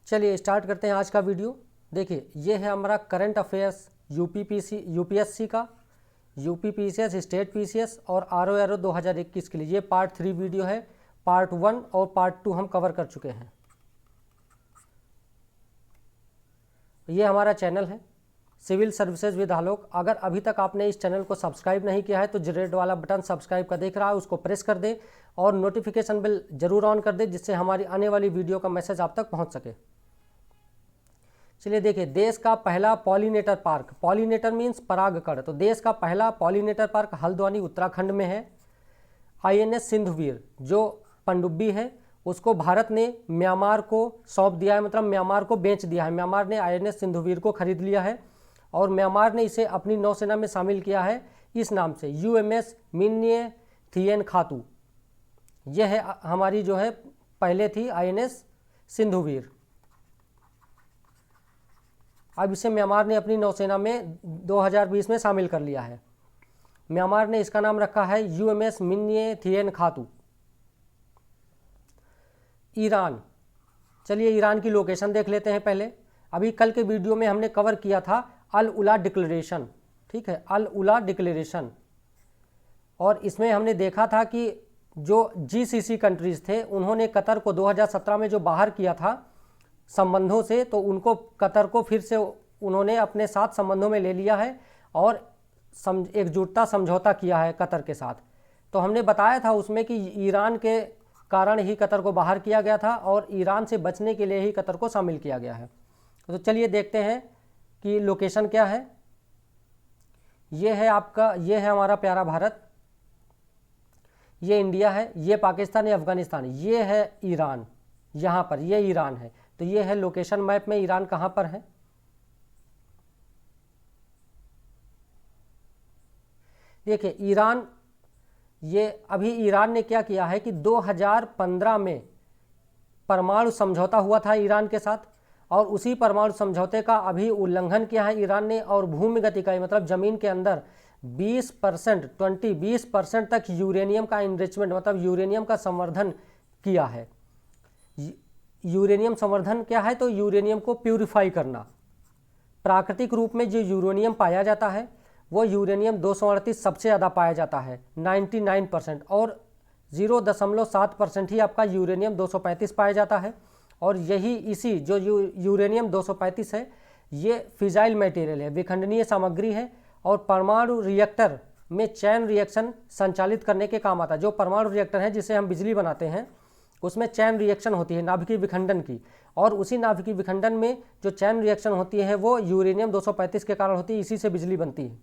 चलिए स्टार्ट करते हैं आज का वीडियो। देखिए ये है हमारा करंट अफेयर्स यूपीएससी का, यूपीपीसीएस, स्टेट पीसीएस और आरओ 2021 के लिए। ये पार्ट 3 वीडियो है। पार्ट 1 और पार्ट 2 हम कवर कर चुके हैं। ये हमारा चैनल है सिविल सर्विसेज विद आलोक। अगर अभी तक आपने इस चैनल को सब्सक्राइब नहीं किया है तो जो रेड वाला बटन सब्सक्राइब का देख रहा है उसको प्रेस कर दे और नोटिफिकेशन बेल जरूर ऑन कर दे, जिससे हमारी आने वाली वीडियो का मैसेज आप तक पहुंच सके। चलिए देखिए, देश का पहला पॉलिनेटर पार्क, पॉलिनेटर मीन्स परागकण, तो देश का पहला पॉलिनेटर पार्क हल्द्वानी उत्तराखंड में है। आईएनएस सिंधुवीर जो पनडुब्बी है उसको भारत ने म्यांमार को सौंप दिया है, मतलब म्यांमार को बेच दिया है। म्यांमार ने आईएनएस सिंधुवीर को खरीद लिया है और म्यांमार ने इसे अपनी नौसेना में शामिल किया है इस नाम से, यूएमएस मिन्ये थिएन खातू। यह है हमारी जो है पहले थी आईएनएस सिंधुवीर। अब इसे म्यांमार ने अपनी नौसेना में 2020 में शामिल कर लिया है। म्यांमार ने इसका नाम रखा है यूएमएस मिन्ये थिएन खातू। ईरान, चलिए ईरान की लोकेशन देख लेते हैं पहले। अभी कल के वीडियो में हमने कवर किया था अल उला डिक्लेरेशन, ठीक है, अल उला डिक्लेरेशन। और इसमें हमने देखा था कि जो जीसीसी कंट्रीज थे उन्होंने कतर को 2017 में जो बाहर किया था संबंधों से, तो उनको कतर को फिर से उन्होंने अपने साथ संबंधों में ले लिया है और एकजुटता समझौता किया है कतर के साथ। तो हमने बताया था उसमें कि ईरान के कारण ही कतर को बाहर किया गया था और ईरान से बचने के लिए ही कतर को शामिल किया गया है। तो चलिए देखते हैं कि लोकेशन क्या है। ये है आपका, ये है हमारा प्यारा भारत, ये इंडिया है, ये पाकिस्तान, ये अफगानिस्तान, ये है ईरान, यहाँ पर ये ईरान है। तो ये है लोकेशन मैप में ईरान कहाँ पर है। देखिए ईरान, ये अभी ईरान ने क्या किया है कि 2015 में परमाणु समझौता हुआ था ईरान के साथ और उसी परमाणु समझौते का अभी उल्लंघन किया है ईरान ने और भूमिगत इकाई मतलब जमीन के अंदर 20% तक यूरेनियम का इनरिचमेंट मतलब यूरेनियम का संवर्धन किया है। यूरेनियम संवर्धन क्या है, तो यूरेनियम को प्यूरिफाई करना। प्राकृतिक रूप में जो यूरेनियम पाया जाता है वो यूरेनियम 238 सबसे ज़्यादा पाया जाता है 99%, और 0.7% ही आपका यूरेनियम 235 पाया जाता है। और यही इसी जो यूरेनियम 235 है ये फिजाइल मटेरियल है, विखंडनीय सामग्री है और परमाणु रिएक्टर में चैन रिएक्शन संचालित करने के काम आता है। जो परमाणु रिएक्टर है जिसे हम बिजली बनाते हैं उसमें चैन रिएक्शन होती है नाभिकीय विखंडन की, और उसी नाभिकीय विखंडन में जो चैन रिएक्शन होती है वो यूरेनियम 235 के कारण होती है, इसी से बिजली बनती है।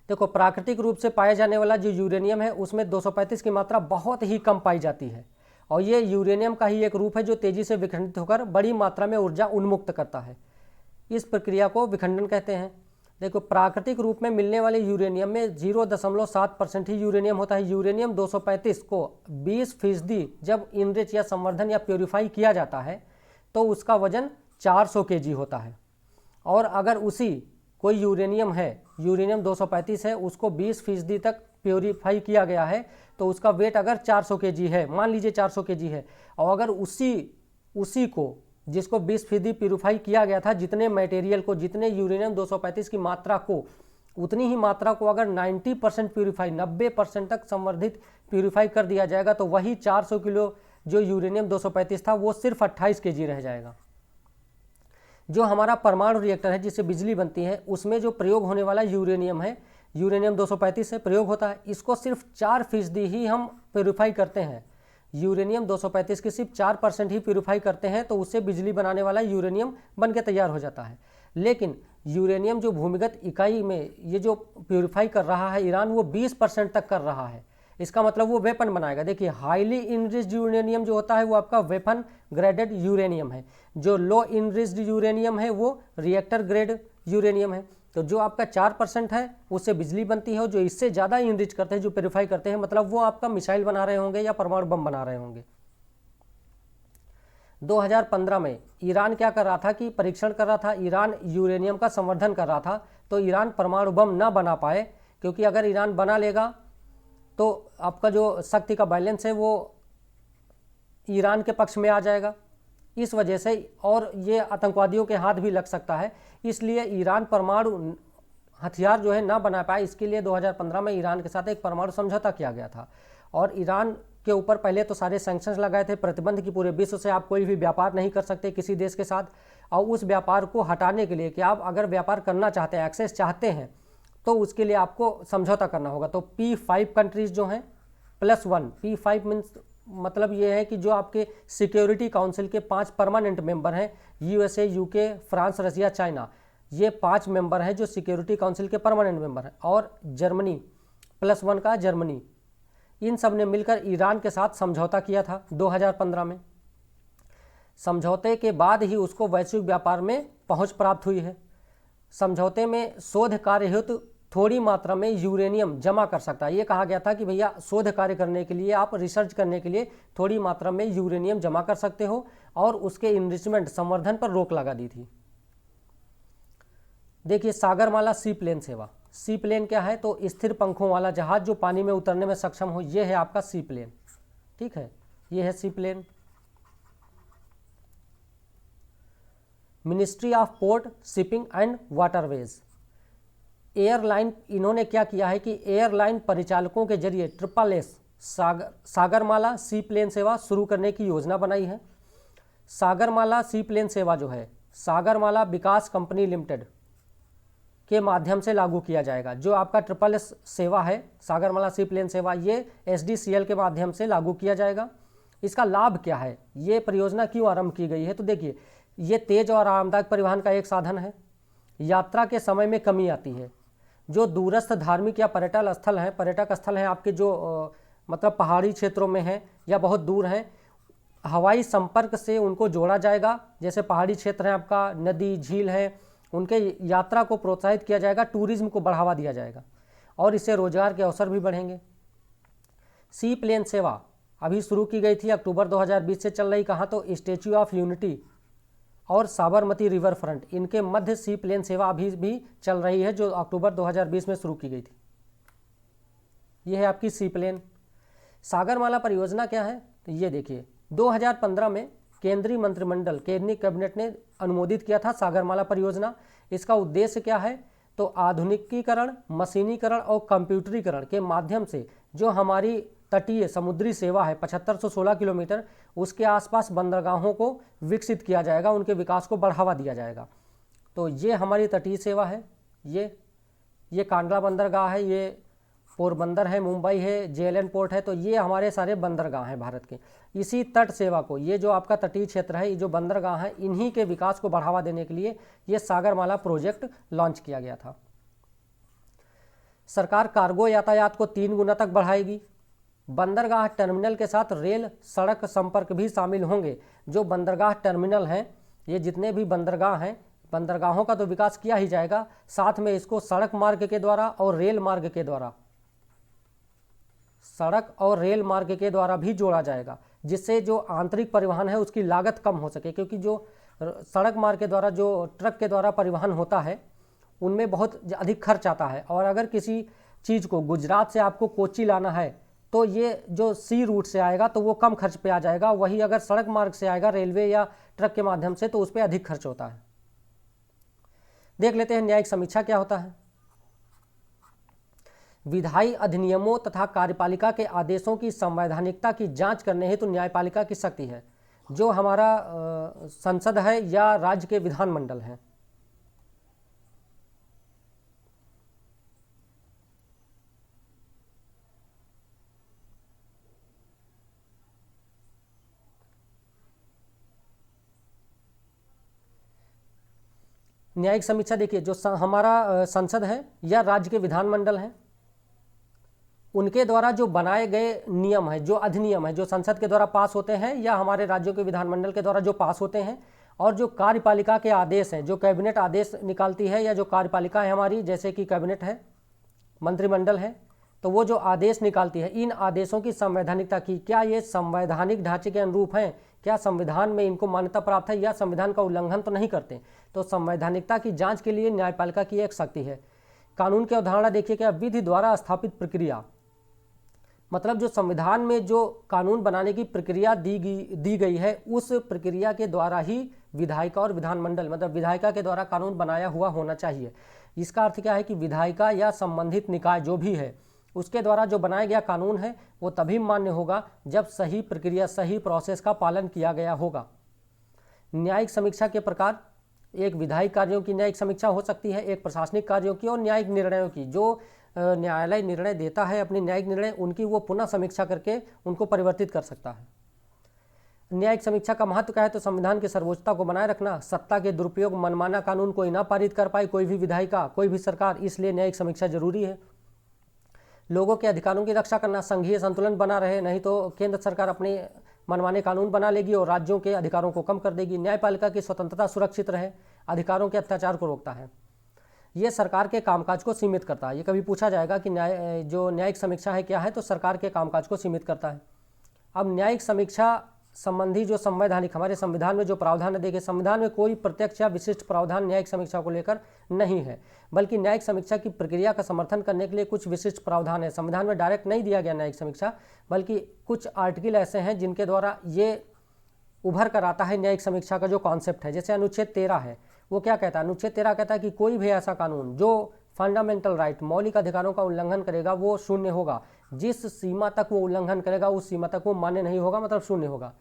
देखो प्राकृतिक रूप से पाए जाने वाला जो यूरेनियम है उसमें 235 की मात्रा बहुत ही कम पाई जाती है और ये यूरेनियम का ही एक रूप है जो तेजी से विखंडित होकर बड़ी मात्रा में ऊर्जा उन्मुक्त करता है। इस प्रक्रिया को विखंडन कहते हैं। देखो प्राकृतिक रूप में मिलने वाले यूरेनियम में 0.7% ही यूरेनियम होता है। यूरेनियम 235 को 20% जब इनरिच या संवर्धन या प्योरीफाई किया जाता है तो उसका वजन 400 kg होता है। और अगर उसी कोई यूरेनियम है, यूरेनियम 235 है, उसको 20% तक प्योरीफाई किया गया है तो उसका वेट अगर 400 kg है, मान लीजिए 400 kg है, और अगर उसी को जिसको 20% प्यूरिफाई किया गया था, जितने मटेरियल को, जितने यूरेनियम 235 की मात्रा को, उतनी ही मात्रा को अगर 90% प्यूरिफाई, 90% तक संवर्धित प्यूरिफाई कर दिया जाएगा तो वही 400 किलो जो यूरेनियम 235 था वो सिर्फ 28 kg रह जाएगा। जो हमारा परमाणु रिएक्टर है जिससे बिजली बनती है उसमें जो प्रयोग होने वाला यूरेनियम है, यूरेनियम 235 से प्रयोग होता है, इसको सिर्फ 4% ही हम प्यूरिफाई करते हैं। यूरेनियम 235 की सिर्फ 4% ही प्यूरिफाई करते हैं तो उससे बिजली बनाने वाला यूरेनियम बन के तैयार हो जाता है। लेकिन यूरेनियम जो भूमिगत इकाई में ये जो प्यूरिफाई कर रहा है ईरान, वो 20% तक कर रहा है। इसका मतलब वो वेपन बनाएगा। देखिए हाईली इनरिच्ड यूरेनियम जो होता है वो आपका वेपन ग्रेडेड यूरेनियम है, जो लो इनरिच्ड यूरेनियम है वो रिएक्टर ग्रेड यूरेनियम है। तो जो आपका 4% है उससे बिजली बनती है और जो इससे ज़्यादा इनरिच करते हैं, जो प्योरीफाई करते हैं, मतलब वो आपका मिसाइल बना रहे होंगे या परमाणु बम बना रहे होंगे। 2015 में ईरान क्या कर रहा था कि परीक्षण कर रहा था, ईरान यूरेनियम का संवर्धन कर रहा था। तो ईरान परमाणु बम ना बना पाए, क्योंकि अगर ईरान बना लेगा तो आपका जो शक्ति का बैलेंस है वो ईरान के पक्ष में आ जाएगा। इस वजह से, और ये आतंकवादियों के हाथ भी लग सकता है, इसलिए ईरान परमाणु हथियार जो है ना बना पाए। इसके लिए 2015 में ईरान के साथ एक परमाणु समझौता किया गया था, और ईरान के ऊपर पहले तो सारे सैंक्शंस लगाए थे, प्रतिबंध की पूरे विश्व से आप कोई भी व्यापार नहीं कर सकते किसी देश के साथ। और उस व्यापार को हटाने के लिए कि आप अगर व्यापार करना चाहते हैं, एक्सेस चाहते हैं, तो उसके लिए आपको समझौता करना होगा। तो P5 कंट्रीज़ जो हैं +1, P5 मीन्स मतलब ये है कि जो आपके सिक्योरिटी काउंसिल के 5 परमानेंट मेंबर हैं, USA, UK, फ्रांस, रसिया, चाइना, ये 5 मेंबर हैं जो सिक्योरिटी काउंसिल के परमानेंट मेंबर हैं, और जर्मनी +1 का जर्मनी, इन सब ने मिलकर ईरान के साथ समझौता किया था 2015 में। समझौते के बाद ही उसको वैश्विक व्यापार में पहुंच प्राप्त हुई है। समझौते में शोध कार्य हेतु थोड़ी मात्रा में यूरेनियम जमा कर सकता है। ये कहा गया था कि भैया शोध कार्य करने के लिए, आप रिसर्च करने के लिए थोड़ी मात्रा में यूरेनियम जमा कर सकते हो, और उसके इनरिचमेंट, संवर्धन पर रोक लगा दी थी। देखिए सागरमाला सी प्लेन सेवा। सी प्लेन क्या है? तो स्थिर पंखों वाला जहाज जो पानी में उतरने में सक्षम हो, ये है आपका सी प्लेन। ठीक है, ये है sea plane. Ministry of port, shipping and waterways, airline, इन्होंने क्या किया है कि एयरलाइन परिचालकों के जरिए SSS सागरमाला सी प्लेन सेवा शुरू करने की योजना बनाई है। सागरमाला सी प्लेन सेवा जो है सागरमाला विकास कंपनी लिमिटेड के माध्यम से लागू किया जाएगा। जो आपका SSS सेवा है, सागरमाला सी प्लेन सेवा, ये SDCL के माध्यम से लागू किया जाएगा। इसका लाभ क्या है, ये परियोजना क्यों आरंभ की गई है? तो देखिए, ये तेज और आरामदायक परिवहन का एक साधन है। यात्रा के समय में कमी आती है। जो दूरस्थ धार्मिक या पर्यटक स्थल हैं आपके, जो मतलब पहाड़ी क्षेत्रों में हैं या बहुत दूर हैं, हवाई संपर्क से उनको जोड़ा जाएगा। जैसे पहाड़ी क्षेत्र है आपका, नदी, झील है, उनके यात्रा को प्रोत्साहित किया जाएगा, टूरिज्म को बढ़ावा दिया जाएगा, और इससे रोजगार के अवसर भी बढ़ेंगे। सी प्लेन सेवा अभी शुरू की गई थी, अक्टूबर 2020 से चल रही। कहाँ? तो स्टैच्यू ऑफ यूनिटी और साबरमती रिवर फ्रंट, इनके मध्य सी प्लेन सेवा अभी भी चल रही है, जो अक्टूबर 2020 में शुरू की गई थी। यह है आपकी सी प्लेन। सागरमाला परियोजना क्या है? तो ये देखिए, 2015 में केंद्रीय मंत्रिमंडल, केंद्रीय कैबिनेट ने अनुमोदित किया था सागरमाला परियोजना। इसका उद्देश्य क्या है? तो आधुनिकीकरण, मशीनीकरण और कंप्यूटरीकरण के माध्यम से जो हमारी तटीय समुद्री सेवा है 7516 किलोमीटर, उसके आसपास बंदरगाहों को विकसित किया जाएगा, उनके विकास को बढ़ावा दिया जाएगा। तो ये हमारी तटीय सेवा है। ये कांडला बंदरगाह है, ये पोरबंदर है, मुंबई है, JLN पोर्ट है। तो ये हमारे सारे बंदरगाह हैं भारत के। इसी तट सेवा को, ये जो आपका तटीय क्षेत्र है, ये जो बंदरगाह हैं, इन्हीं के विकास को बढ़ावा देने के लिए ये सागरमाला प्रोजेक्ट लॉन्च किया गया था। सरकार कार्गो यातायात को 3 गुना तक बढ़ाएगी। बंदरगाह टर्मिनल के साथ रेल सड़क संपर्क भी शामिल होंगे। जो बंदरगाह टर्मिनल हैं, ये जितने भी बंदरगाह हैं, बंदरगाहों का तो विकास किया ही जाएगा, साथ में इसको सड़क मार्ग के द्वारा और रेल मार्ग के द्वारा भी जोड़ा जाएगा, जिससे जो आंतरिक परिवहन है उसकी लागत कम हो सके। क्योंकि जो सड़क मार्ग के द्वारा, जो ट्रक के द्वारा परिवहन होता है, उनमें बहुत अधिक खर्च आता है। और अगर किसी चीज़ को गुजरात से आपको कोच्चि लाना है, तो ये जो सी रूट से आएगा तो वो कम खर्च पे आ जाएगा। वही अगर सड़क मार्ग से आएगा, रेलवे या ट्रक के माध्यम से, तो उस पर अधिक खर्च होता है। देख लेते हैं न्यायिक समीक्षा क्या होता है। विधायी अधिनियमों तथा कार्यपालिका के आदेशों की संवैधानिकता की जांच करने हेतु न्यायपालिका की शक्ति है। जो हमारा संसद है या राज्य के विधानमंडल हैं। न्यायिक समीक्षा देखिए, जो हमारा संसद है या राज्य के विधानमंडल हैं, उनके द्वारा जो बनाए गए नियम है, जो अधिनियम है, जो संसद के द्वारा पास होते हैं या हमारे राज्यों के विधानमंडल के द्वारा जो पास होते हैं, और जो कार्यपालिका के आदेश हैं, जो कैबिनेट आदेश निकालती है, या जो कार्यपालिका है हमारी, जैसे कि कैबिनेट है, मंत्रिमंडल है, तो वो जो आदेश निकालती है, इन आदेशों की संवैधानिकता की, क्या ये संवैधानिक ढांचे के अनुरूप हैं, क्या संविधान में इनको मान्यता प्राप्त है, या संविधान का उल्लंघन तो नहीं करते। तो संवैधानिकता की जांच के लिए न्यायपालिका की एक शक्ति है। कानून की अवधारणा देखिए, क्या विधि द्वारा स्थापित प्रक्रिया, मतलब जो संविधान में जो कानून बनाने की प्रक्रिया दी गई है, उस प्रक्रिया के द्वारा ही विधायिका और विधानमंडल, मतलब विधायिका के द्वारा कानून बनाया हुआ होना चाहिए। इसका अर्थ क्या है कि विधायिका या संबंधित निकाय जो भी है, उसके द्वारा जो बनाया गया कानून है वो तभी मान्य होगा जब सही प्रक्रिया, सही प्रोसेस का पालन किया गया होगा। न्यायिक समीक्षा के प्रकार, एक विधायिक कार्यों की न्यायिक समीक्षा हो सकती है, एक प्रशासनिक कार्यों की और न्यायिक निर्णयों की। जो न्यायालय निर्णय देता है, अपने न्यायिक निर्णय, उनकी वो पुनः समीक्षा करके उनको परिवर्तित कर सकता है। न्यायिक समीक्षा का महत्व क्या है? तो संविधान की सर्वोच्चता को बनाए रखना, सत्ता के दुरुपयोग, मनमाना कानून कोई ना पारित कर पाए, कोई भी विधायिका, कोई भी सरकार, इसलिए न्यायिक समीक्षा जरूरी है। लोगों के अधिकारों की रक्षा करना, संघीय संतुलन बना रहे, नहीं तो केंद्र सरकार अपने मनमाने कानून बना लेगी और राज्यों के अधिकारों को कम कर देगी। न्यायपालिका की स्वतंत्रता सुरक्षित रहे, अधिकारों के अत्याचार को रोकता है। ये सरकार के कामकाज को सीमित करता है। ये कभी पूछा जाएगा कि न्यायिक समीक्षा है क्या है, तो सरकार के कामकाज को सीमित करता है। अब न्यायिक समीक्षा संबंधी जो संवैधानिक, हमारे संविधान में जो प्रावधान है, देखिए संविधान में कोई प्रत्यक्ष या विशिष्ट प्रावधान न्यायिक समीक्षा को लेकर नहीं है, बल्कि न्यायिक समीक्षा की प्रक्रिया का समर्थन करने के लिए कुछ विशिष्ट प्रावधान है। संविधान में डायरेक्ट नहीं दिया गया न्यायिक समीक्षा, बल्कि कुछ आर्टिकल ऐसे हैं जिनके द्वारा ये उभर कर आता है न्यायिक समीक्षा का जो कॉन्सेप्ट है। जैसे अनुच्छेद 13 है, वो क्या कहता है? अनुच्छेद 13 कहता है कि कोई भी ऐसा कानून जो फंडामेंटल राइट, मौलिक अधिकारों का उल्लंघन करेगा, वो शून्य होगा। जिस सीमा तक वो उल्लंघन करेगा, उस सीमा तक वो मान्य नहीं होगा, मतलब शून्य होगा।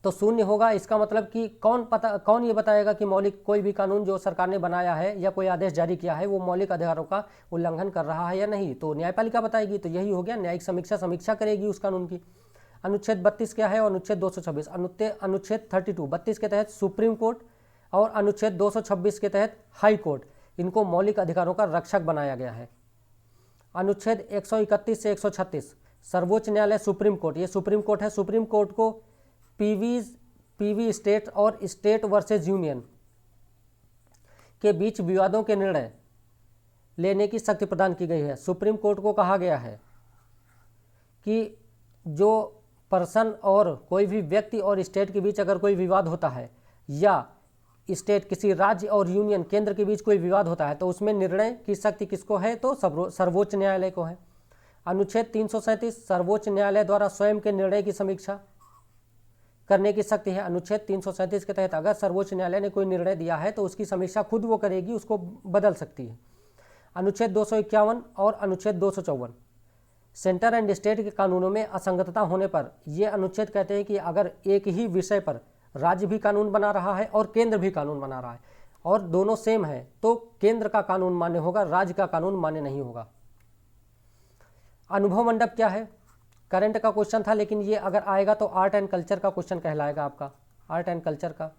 तो शून्य होगा, इसका मतलब कि कौन ये बताएगा कि मौलिक कोई भी कानून जो सरकार ने बनाया है या कोई आदेश जारी किया है वो मौलिक अधिकारों का उल्लंघन कर रहा है या नहीं? तो न्यायपालिका बताएगी। तो यही हो गया न्यायिक समीक्षा करेगी उस कानून की। अनुच्छेद 32 क्या है और अनुच्छेद 226? अनुच्छेद 32 के तहत सुप्रीम कोर्ट और अनुच्छेद 226 के तहत हाई कोर्ट, इनको मौलिक अधिकारों का रक्षक बनाया गया है। अनुच्छेद 131 से 136 सर्वोच्च न्यायालय, सुप्रीम कोर्ट, ये सुप्रीम कोर्ट है। सुप्रीम कोर्ट को पीवी स्टेट और स्टेट वर्सेस यूनियन के बीच विवादों के निर्णय लेने की शक्ति प्रदान की गई है। सुप्रीम कोर्ट को कहा गया है कि जो पर्सन और कोई भी व्यक्ति और स्टेट के बीच अगर कोई विवाद होता है, या स्टेट किसी राज्य और यूनियन केंद्र के बीच कोई विवाद होता है, तो उसमें निर्णय की शक्ति किसको है? तो सर्वोच्च न्यायालय को है। अनुच्छेद 337 सर्वोच्च न्यायालय द्वारा स्वयं के निर्णय की समीक्षा करने की शक्ति है। अनुच्छेद 337 के तहत अगर सर्वोच्च न्यायालय ने कोई निर्णय दिया है तो उसकी समीक्षा खुद वो करेगी, उसको बदल सकती है। अनुच्छेद 251 और अनुच्छेद 254 सेंटर एंड स्टेट के कानूनों में असंगतता होने पर ये अनुच्छेद कहते हैं कि अगर एक ही विषय पर राज्य भी कानून बना रहा है और केंद्र भी कानून बना रहा है और दोनों सेम है, तो केंद्र का कानून मान्य होगा, राज्य का कानून मान्य नहीं होगा। अनुभव मंडप क्या है? करंट का क्वेश्चन था, लेकिन ये अगर आएगा तो आर्ट एंड कल्चर का क्वेश्चन कहलाएगा आपका, आर्ट एंड कल्चर का।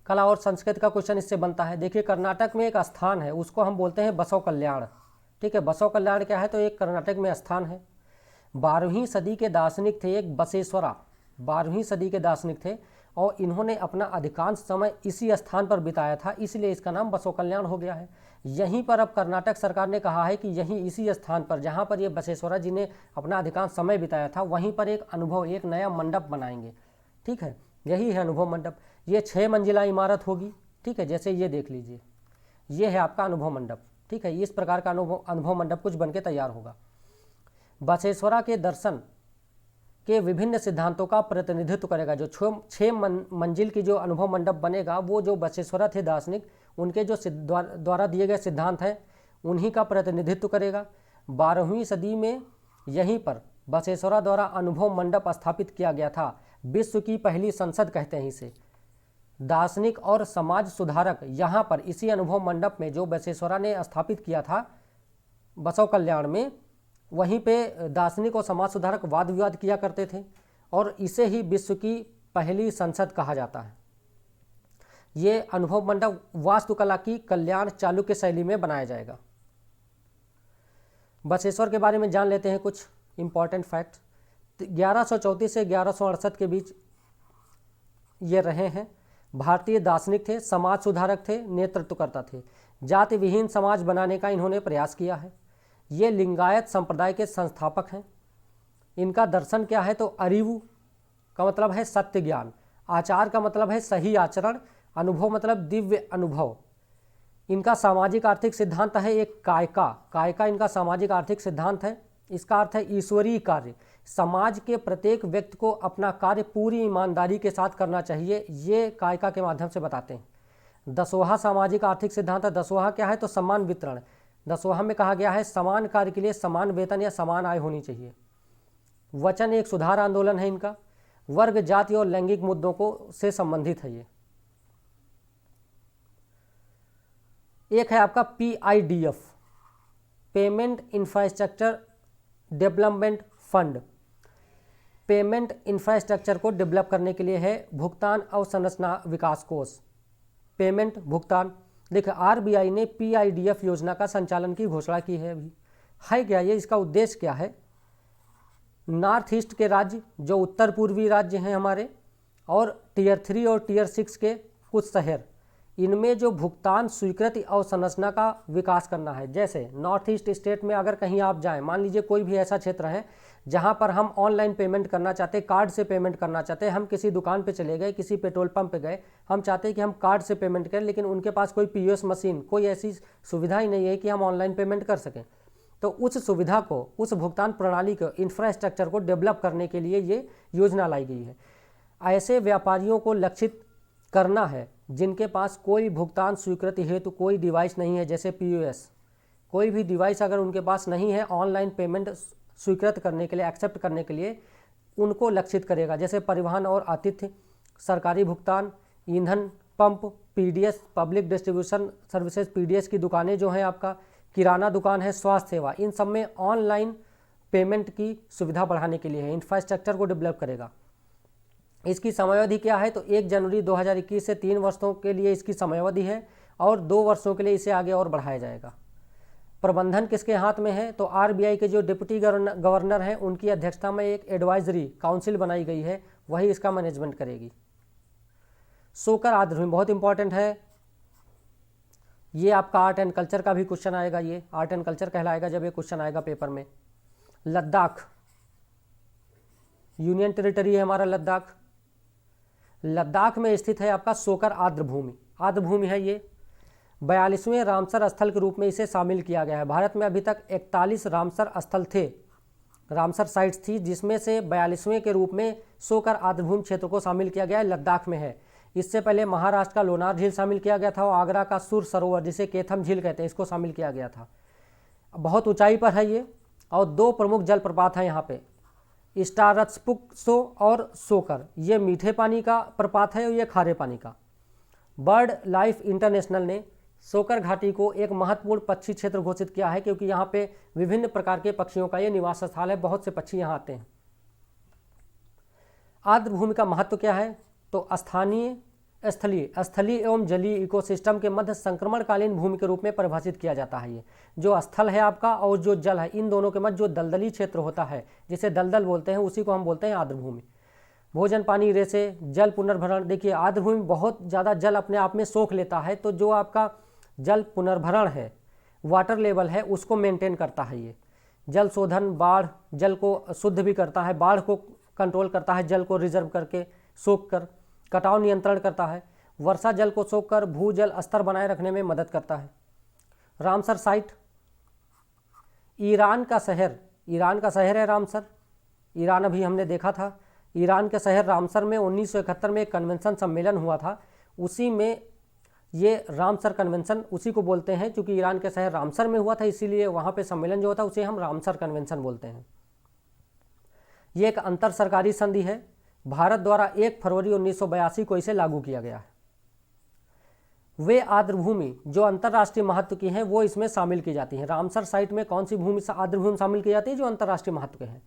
कला और संस्कृति का क्वेश्चन इससे बनता है। देखिए कर्नाटक में एक स्थान है, उसको हम बोलते हैं बसव कल्याण। ठीक है, बसव कल्याण क्या है? तो एक कर्नाटक में स्थान है। 12वीं सदी के दार्शनिक थे एक बसेश्वरा, 12वीं सदी के दार्शनिक थे और इन्होंने अपना अधिकांश समय इसी स्थान पर बिताया था, इसलिए इसका नाम बसव कल्याण हो गया है। यहीं पर अब कर्नाटक सरकार ने कहा है कि यहीं इसी स्थान पर जहाँ पर ये बसेश्वरा जी ने अपना अधिकांश समय बिताया था, वहीं पर एक नया मंडप बनाएंगे। ठीक है, यही है अनुभव मंडप। ये 6 मंजिला इमारत होगी। ठीक है, जैसे ये देख लीजिए, ये है आपका अनुभव मंडप। ठीक है, इस प्रकार का अनुभव मंडप कुछ बनके तैयार होगा। बसेश्वरा के दर्शन के विभिन्न सिद्धांतों का प्रतिनिधित्व करेगा। जो 6 मंजिल की जो अनुभव मंडप बनेगा, वो जो बसेश्वरा थे दार्शनिक, उनके जो द्वारा दिए गए सिद्धांत हैं उन्हीं का प्रतिनिधित्व करेगा। 12वीं सदी में यहीं पर बसेश्वरा द्वारा अनुभव मंडप स्थापित किया गया था। विश्व की पहली संसद कहते हैं इसे। दार्शनिक और समाज सुधारक यहाँ पर इसी अनुभव मंडप में जो बसेश्वरा ने स्थापित किया था बसव कल्याण में, वहीं पे दार्शनिक और समाज सुधारक वाद विवाद किया करते थे और इसे ही विश्व की पहली संसद कहा जाता है। ये अनुभव मंडप वास्तुकला की कल्याण चालुक्य शैली में बनाया जाएगा। बसेश्वर के बारे में जान लेते हैं कुछ इंपॉर्टेंट फैक्ट। 1134 से 1168 के बीच ये रहे हैं। भारतीय दार्शनिक थे, समाज सुधारक थे, नेतृत्वकर्ता थे। जाति विहीन समाज बनाने का इन्होंने प्रयास किया है। ये लिंगायत संप्रदाय के संस्थापक हैं। इनका दर्शन क्या है? तो अरिवु का मतलब है सत्य ज्ञान, आचार का मतलब है सही आचरण, अनुभव मतलब दिव्य अनुभव, इनका सामाजिक आर्थिक सिद्धांत है एक कायका। कायका इनका सामाजिक आर्थिक सिद्धांत है। इसका अर्थ है ईश्वरीय कार्य। समाज के प्रत्येक व्यक्ति को अपना कार्य पूरी ईमानदारी के साथ करना चाहिए, ये कायका के माध्यम से बताते हैं। 10वां सामाजिक आर्थिक सिद्धांत है। 10वां क्या है तो समान वितरण। 10वां में कहा गया है समान कार्य के लिए समान वेतन या समान आय होनी चाहिए। वचन एक सुधार आंदोलन है इनका। वर्ग, जाति और लैंगिक मुद्दों को से संबंधित है ये। एक है आपका PIDF, payment infrastructure development fund. Payment infrastructure को डेवलप करने के लिए है भुगतान अवसंरचना विकास कोष। पेमेंट भुगतान, देखिए RBI ने PIDF योजना का संचालन की घोषणा की है। अभी है क्या ये, इसका उद्देश्य क्या है? नॉर्थ ईस्ट के राज्य जो उत्तर पूर्वी राज्य हैं हमारे, और टियर 3 और टियर 6 के कुछ शहर, इनमें जो भुगतान स्वीकृति अवसंरचना का विकास करना है। जैसे नॉर्थ ईस्ट स्टेट में अगर कहीं आप जाएं, मान लीजिए कोई भी ऐसा क्षेत्र है जहां पर हम ऑनलाइन पेमेंट करना चाहते हैं, कार्ड से पेमेंट करना चाहते हैं, हम किसी दुकान पे चले गए, किसी पेट्रोल पंप पे गए, हम चाहते हैं कि हम कार्ड से पेमेंट करें, लेकिन उनके पास कोई POS मशीन, कोई ऐसी सुविधा ही नहीं है कि हम ऑनलाइन पेमेंट कर सकें। तो उस सुविधा को, उस भुगतान प्रणाली को, इंफ्रास्ट्रक्चर को डेवलप करने के लिए ये योजना लाई गई है। ऐसे व्यापारियों को लक्षित करना है जिनके पास कोई भुगतान स्वीकृति हेतु कोई डिवाइस नहीं है, जैसे POS, कोई भी डिवाइस अगर उनके पास नहीं है ऑनलाइन पेमेंट स्वीकृत करने के लिए, एक्सेप्ट करने के लिए, उनको लक्षित करेगा। जैसे परिवहन और आतिथ्य, सरकारी भुगतान, ईंधन pump, PDS public distribution services, PDS की दुकानें जो हैं आपका, किराना दुकान है, स्वास्थ्य सेवा, इन सब में ऑनलाइन पेमेंट की सुविधा बढ़ाने के लिए है, इंफ्रास्ट्रक्चर को डेवलप करेगा। इसकी समयावधि क्या है तो 1 जनवरी 2021 से 3 वर्षों के लिए इसकी समयावधि है, और 2 वर्षों के लिए इसे आगे और बढ़ाया जाएगा। प्रबंधन किसके हाथ में है तो RBI के जो डिप्टी गवर्नर हैं उनकी अध्यक्षता में एक एडवाइजरी काउंसिल बनाई गई है, वही इसका मैनेजमेंट करेगी। सोकर आर्द्रभूमि बहुत इंपॉर्टेंट है, ये आपका आर्ट एंड कल्चर का भी क्वेश्चन आएगा, ये आर्ट एंड कल्चर कहलाएगा जब ये क्वेश्चन आएगा पेपर में। लद्दाख यूनियन टेरिटरी है हमारा लद्दाख। लद्दाख में स्थित है आपका सोकर आर्द्रभूमि। आर्द्रभूमि है ये। 42वें रामसर स्थल के रूप में इसे शामिल किया गया है। भारत में अभी तक 41 रामसर स्थल थे, रामसर साइट्स थी, जिसमें से 42वें के रूप में सोकर आर्द्रभूमि क्षेत्र को शामिल किया गया है, लद्दाख में है। इससे पहले महाराष्ट्र का लोनार झील शामिल किया गया था, और आगरा का सुर सरोवर जिसे केथम झील कहते हैं, इसको शामिल किया गया था। बहुत ऊंचाई पर है ये, और 2 प्रमुख जलप्रपात हैं यहाँ पे, स्टारत्सपुक्सो और सोकर। ये मीठे पानी का प्रपात है और ये खारे पानी का। बर्ड लाइफ इंटरनेशनल ने सोकर घाटी को एक महत्वपूर्ण पक्षी क्षेत्र घोषित किया है, क्योंकि यहाँ पे विभिन्न प्रकार के पक्षियों का ये निवास स्थल है, बहुत से पक्षी यहाँ आते हैं। आर्द्रभूमि का महत्व क्या है तो स्थलीय एवं जलीय इकोसिस्टम के मध्य संक्रमणकालीन भूमि के रूप में परिभाषित किया जाता है। ये जो स्थल है आपका और जो जल है, इन दोनों के मध्य जो दलदली क्षेत्र होता है, जिसे दलदल बोलते हैं, उसी को हम बोलते हैं आर्द्रभूमि। भोजन, पानी, रेसे, जल पुनर्भरण, देखिए आर्द्रभूमि बहुत ज़्यादा जल अपने आप में सोख लेता है, तो जो आपका जल पुनर्भरण है, वाटर लेवल है, उसको मेंटेन करता है। ये जल शोधन, बाढ़, जल को शुद्ध भी करता है, बाढ़ को कंट्रोल करता है, जल को रिजर्व करके सोख कर, कटाव नियंत्रण करता है, वर्षा जल को सोख कर भूजल स्तर बनाए रखने में मदद करता है। रामसर साइट, ईरान का शहर है रामसर। ईरान अभी हमने देखा था, ईरान के शहर रामसर में 1971 में एक कन्वेंशन सम्मेलन हुआ था, उसी में ये रामसर कन्वेंशन उसी को बोलते हैं, क्योंकि ईरान के शहर रामसर में हुआ था, इसीलिए वहाँ पे सम्मेलन जो होता है उसे हम रामसर कन्वेंशन बोलते हैं। ये एक अंतर सरकारी संधि है, भारत द्वारा 1 फरवरी 1982 को इसे लागू किया गया है। वे आर्द्रभूमि जो अंतर्राष्ट्रीय महत्व की हैं वो इसमें शामिल की जाती हैं। रामसर साइट में कौन सी भूमि आर्द्रभूमि शामिल की जाती है जो अंतर्राष्ट्रीय महत्व के हैं।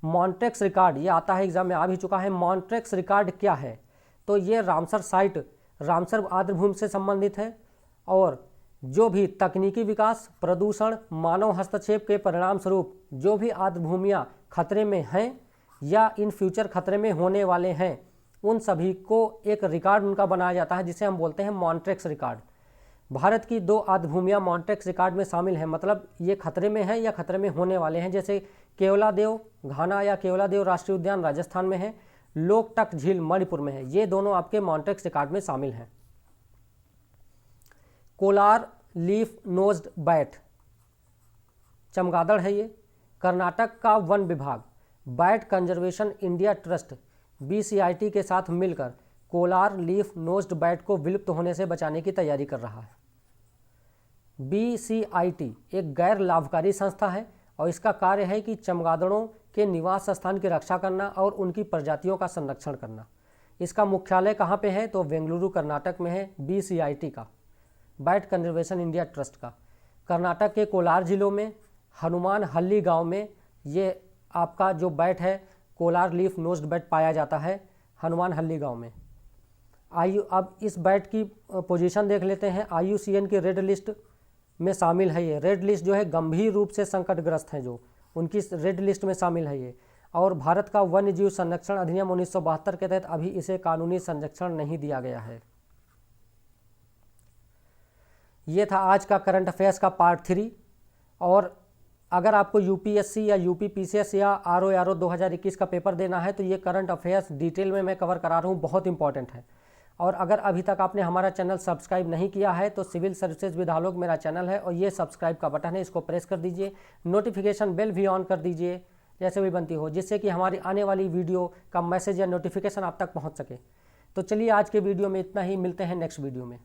मॉन्ट्रेक्स रिकॉर्ड, ये आता है एग्जाम में, आ भी चुका है। मॉन्ट्रेक्स रिकॉर्ड क्या है तो ये रामसर साइट रामसर आर्द्रभूमि से संबंधित है, और जो भी तकनीकी विकास, प्रदूषण, मानव हस्तक्षेप के परिणाम स्वरूप जो भी आर्द्रभूमियाँ खतरे में हैं या इन फ्यूचर खतरे में होने वाले हैं, उन सभी को एक रिकॉर्ड उनका बनाया जाता है, जिसे हम बोलते हैं मॉन्ट्रेक्स रिकॉर्ड। भारत की 2 आर्द्रभूमियाँ मॉन्ट्रेक्स रिकॉर्ड में शामिल हैं, मतलब ये खतरे में हैं या खतरे में होने वाले हैं, जैसे केवलादेव घाना या केवलादेव राष्ट्रीय उद्यान राजस्थान में है, लोकटक झील मणिपुर में है। ये दोनों आपके मॉन्ट्रेक्स रिकॉर्ड में शामिल हैं। कोलार लीफ नोज्ड बैट, चमगादड़ है ये। कर्नाटक का वन विभाग bat conservation India trust BCIT के साथ मिलकर कोलार लीफ नोज्ड बैट को विलुप्त होने से बचाने की तैयारी कर रहा है। BCIT एक गैर लाभकारी संस्था है और इसका कार्य है कि चमगादड़ों के निवास स्थान की रक्षा करना और उनकी प्रजातियों का संरक्षण करना। इसका मुख्यालय कहाँ पे है? तो बेंगलुरु कर्नाटक में है BCIT का, बैट कंजर्वेशन इंडिया ट्रस्ट का। कर्नाटक के कोलार जिलों में हनुमान हल्ली गांव में ये आपका जो बैट है कोलार लीफ नोज्ड बैट पाया जाता है, हनुमान हल्ली गांव में। अब इस बैट की पोजीशन देख लेते हैं। IUCN की रेड लिस्ट में शामिल है ये। रेड लिस्ट जो है गंभीर रूप से संकटग्रस्त हैं जो, उनकी रेड लिस्ट में शामिल है ये। और भारत का वन्य जीव संरक्षण अधिनियम 1972 के तहत अभी इसे कानूनी संरक्षण नहीं दिया गया है। ये था आज का करंट अफेयर्स का पार्ट 3। और अगर आपको UPSC या UP PCS या RO 2021 का पेपर देना है तो ये करंट अफेयर्स डिटेल में मैं कवर करा रहा हूँ, बहुत इंपॉर्टेंट है। और अगर अभी तक आपने हमारा चैनल सब्सक्राइब नहीं किया है तो सिविल सर्विसेज विद आलोक मेरा चैनल है और ये सब्सक्राइब का बटन है, इसको प्रेस कर दीजिए। नोटिफिकेशन बेल भी ऑन कर दीजिए जैसे भी बनती हो, जिससे कि हमारी आने वाली वीडियो का मैसेज या नोटिफिकेशन आप तक पहुँच सके। तो चलिए आज के वीडियो में इतना ही, मिलते हैं नेक्स्ट वीडियो में।